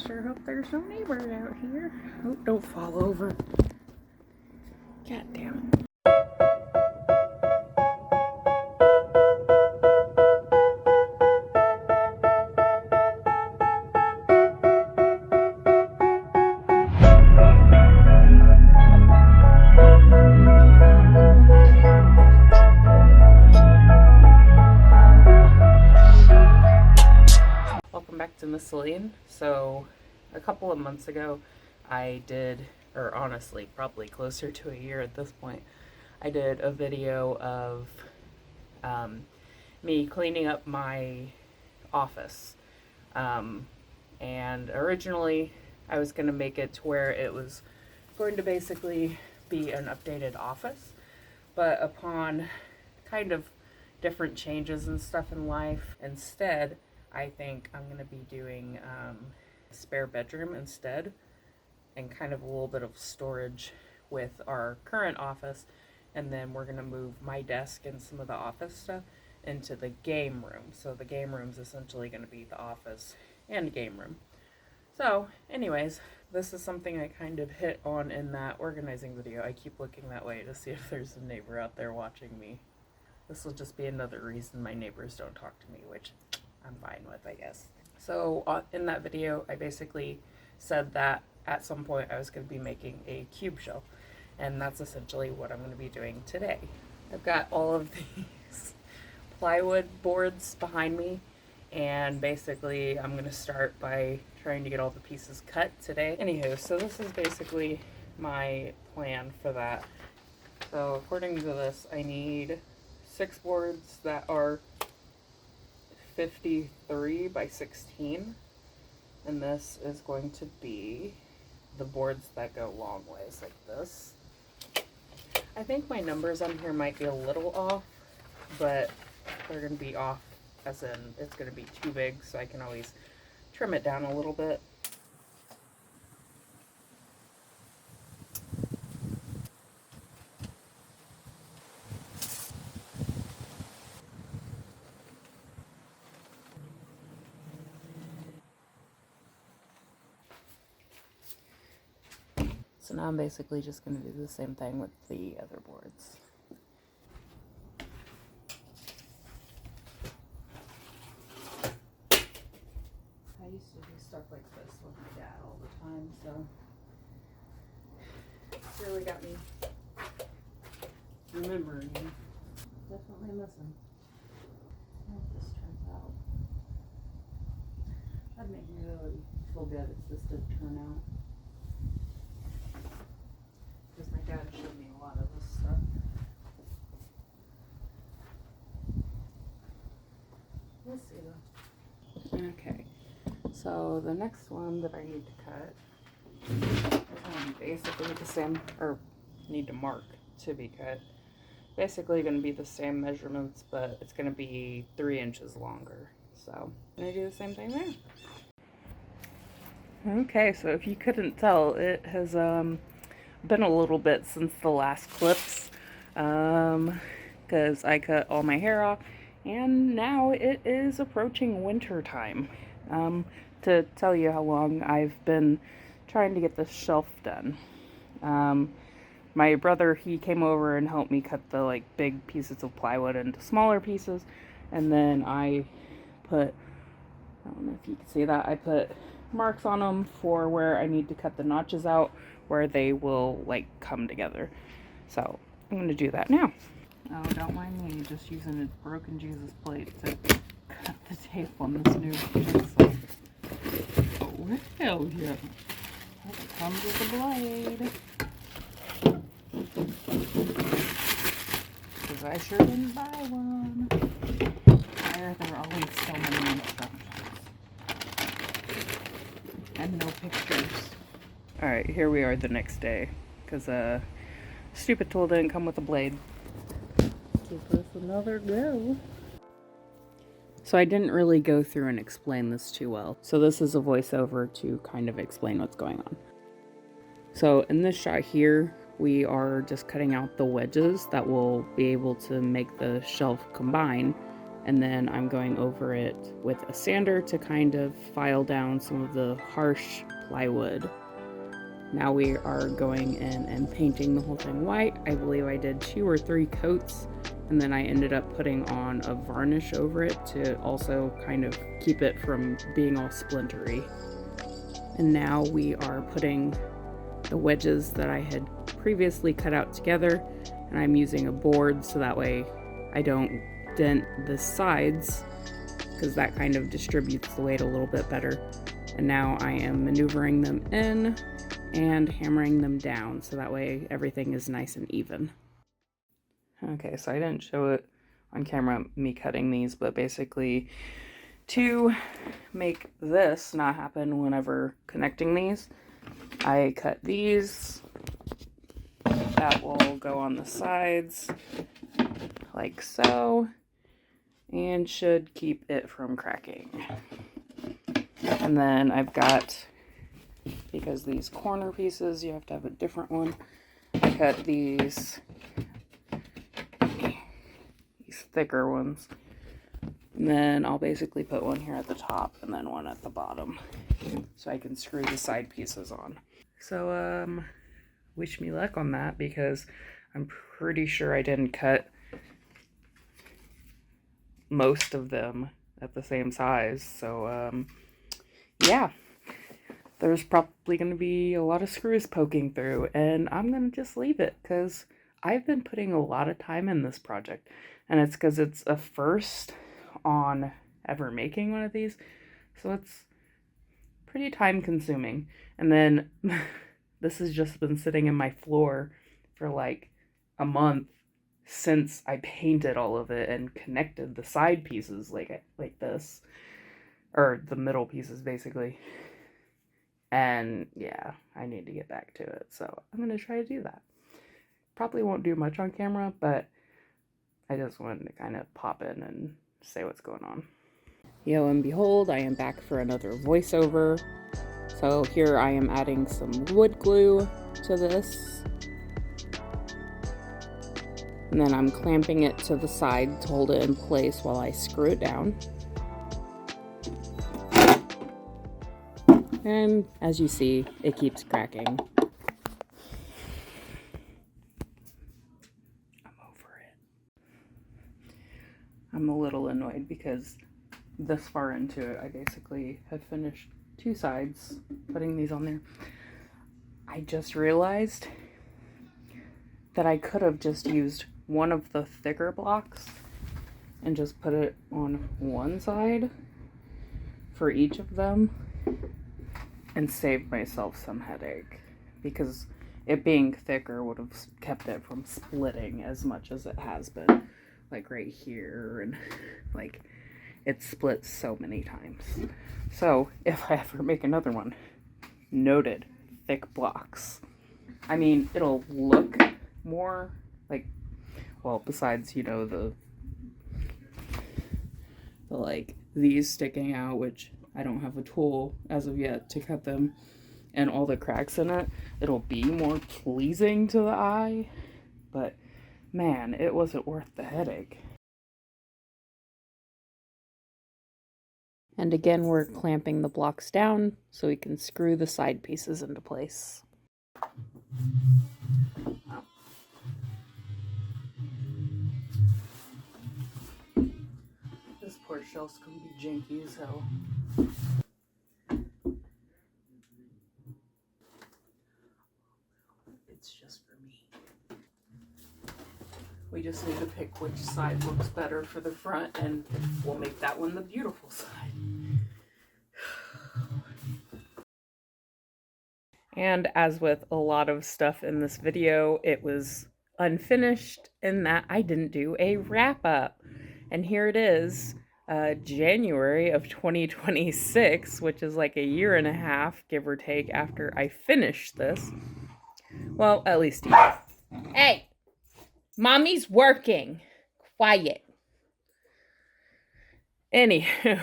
sure hope there's no neighbors out here. Oh, don't fall over. God damn it. Welcome back to Miss Celine. So a couple of months ago I did, or honestly probably closer to a year at this point, I did a video of me cleaning up my office. And originally I was going to make it to where it was going to basically be an updated office, but upon kind of different changes and stuff in life, instead I think I'm going to be doing a spare bedroom instead, and kind of a little bit of storage with our current office, and then we're going to move my desk and some of the office stuff into the game room. So the game room is essentially going to be the office and game room. So anyways, this is something I kind of hit on in that organizing video. I keep looking that way to see if there's a neighbor out there watching me. This will just be another reason my neighbors don't talk to me, which I'm fine with, I guess. So in that video, I basically said that at some point I was going to be making a cube shelf, and that's essentially what I'm going to be doing today. I've got all of these plywood boards behind me, and basically I'm going to start by trying to get all the pieces cut today. Anywho, so this is basically my plan for that. So according to this, I need 6 boards that are 53 by 16, and this is going to be the boards that go long ways like this. I think my numbers on here might be a little off, but they're going to be off as in it's going to be too big, so I can always trim it down a little bit. So now I'm basically just going to do the same thing with the other boards. I used to do stuff like this with my dad all the time, so it's really got me remembering. Definitely missing. I hope this turns out. That'd make me really feel good if this did turn out. Because my dad showed me a lot of this stuff. We'll see though. Okay, so the next one that I need to cut is basically the same, or need to mark to be cut. Basically going to be the same measurements, but it's going to be 3 inches longer. So I'm going to do the same thing there. Okay, so if you couldn't tell, it has been a little bit since the last clips, because I cut all my hair off, and now it is approaching winter time. To tell you how long I've been trying to get this shelf done. My brother, he came over and helped me cut the big pieces of plywood into smaller pieces, and then I don't know if you can see that, I put marks on them for where I need to cut the notches out, where they will come together. So I'm going to do that now. Oh, don't mind me just using a broken Jesus plate to cut the tape on this new jigsaw. Oh, hell yeah. It comes with a blade. Because I sure didn't buy one. Why are there always so many instructions? And no pictures. Alright, here we are the next day. Because stupid tool didn't come with a blade. Give this another go. So I didn't really go through and explain this too well. So this is a voiceover to kind of explain what's going on. So in this shot here, we are just cutting out the wedges that will be able to make the shelf combine and then I'm going over it with a sander to kind of file down some of the harsh plywood. Now we are going in and painting the whole thing white. I believe I did 2 or 3 coats, and then I ended up putting on a varnish over it to also kind of keep it from being all splintery. And now we are putting the wedges that I had previously cut out together, and I'm using a board so that way I don't dent the sides, because that kind of distributes the weight a little bit better. And now I am maneuvering them in and hammering them down so that way everything is nice and even. Okay, so I didn't show it on camera, me cutting these, but basically to make this not happen whenever connecting these, I cut these. That will go on the sides like so, and should keep it from cracking. And then I've got, because these corner pieces, you have to have a different one, I cut these thicker ones. And then I'll basically put one here at the top and then one at the bottom so I can screw the side pieces on. So, wish me luck on that, because I'm pretty sure I didn't cut most of them at the same size. So, yeah, there's probably going to be a lot of screws poking through, and I'm going to just leave it because I've been putting a lot of time in this project, and it's because it's a first on ever making one of these, so it's pretty time consuming. And then this has just been sitting in my floor for like a month since I painted all of it and connected the side pieces like this, or the middle pieces basically. And yeah, I need to get back to it, so I'm gonna try to do that. Probably won't do much on camera, but I just wanted to kind of pop in and say what's going on. Yo, and behold, I am back for another voiceover. So here I am adding some wood glue to this. And then I'm clamping it to the side to hold it in place while I screw it down. And as you see, it keeps cracking. I'm over it. I'm a little annoyed because this far into it, I basically have finished 2 sides, putting these on there. I just realized that I could have just used one of the thicker blocks and just put it on one side for each of them and saved myself some headache, because it being thicker would have kept it from splitting as much as it has been, like right here, and like it splits so many times. So if I ever make another one, noted, thick blocks. I mean, it'll look more like, well, besides, you know, the like these sticking out, which I don't have a tool as of yet to cut them, and all the cracks in it, it'll be more pleasing to the eye, but man, it wasn't worth the headache. And again, we're clamping the blocks down so we can screw the side pieces into place. This poor shelf's gonna be janky as hell. It's just for me. We just need to pick which side looks better for the front, and we'll make that one the beautiful side. And as with a lot of stuff in this video, it was unfinished in that I didn't do a wrap-up. And here it is, January of 2026, which is like a year and a half, give or take, after I finished this. Well, at least you. Hey! Mommy's working! Quiet. Anywho,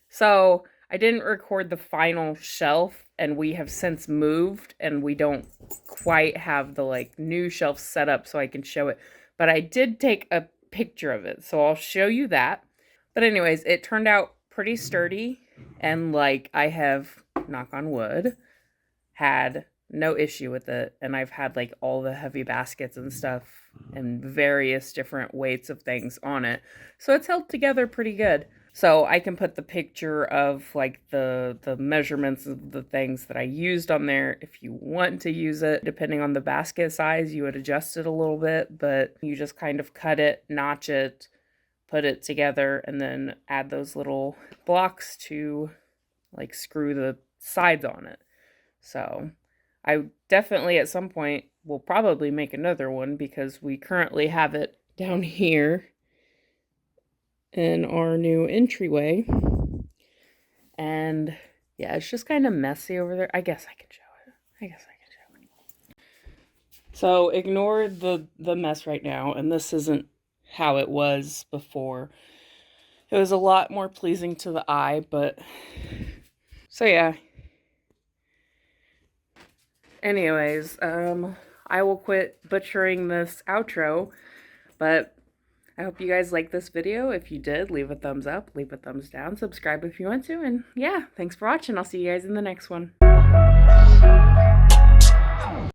so I didn't record the final shelf, and we have since moved, and we don't quite have the like new shelf set up so I can show it, but I did take a picture of it, so I'll show you that. But anyways, it turned out pretty sturdy, and like I have, knock on wood, had no issue with it. And I've had like all the heavy baskets and stuff and various different weights of things on it. So it's held together pretty good. So I can put the picture of like the measurements of the things that I used on there if you want to use it. Depending on the basket size, you would adjust it a little bit, but you just kind of cut it, notch it, put it together, and then add those little blocks to like screw the sides on it. So I definitely at some point will probably make another one because we currently have it down here in our new entryway. And yeah, it's just kind of messy over there. I guess I can show it. So ignore the mess right now, and this isn't how it was before. It was a lot more pleasing to the eye, but so yeah. Anyways, I will quit butchering this outro, but I hope you guys liked this video. If you did, leave a thumbs up, leave a thumbs down, subscribe if you want to, and yeah, thanks for watching. I'll see you guys in the next one.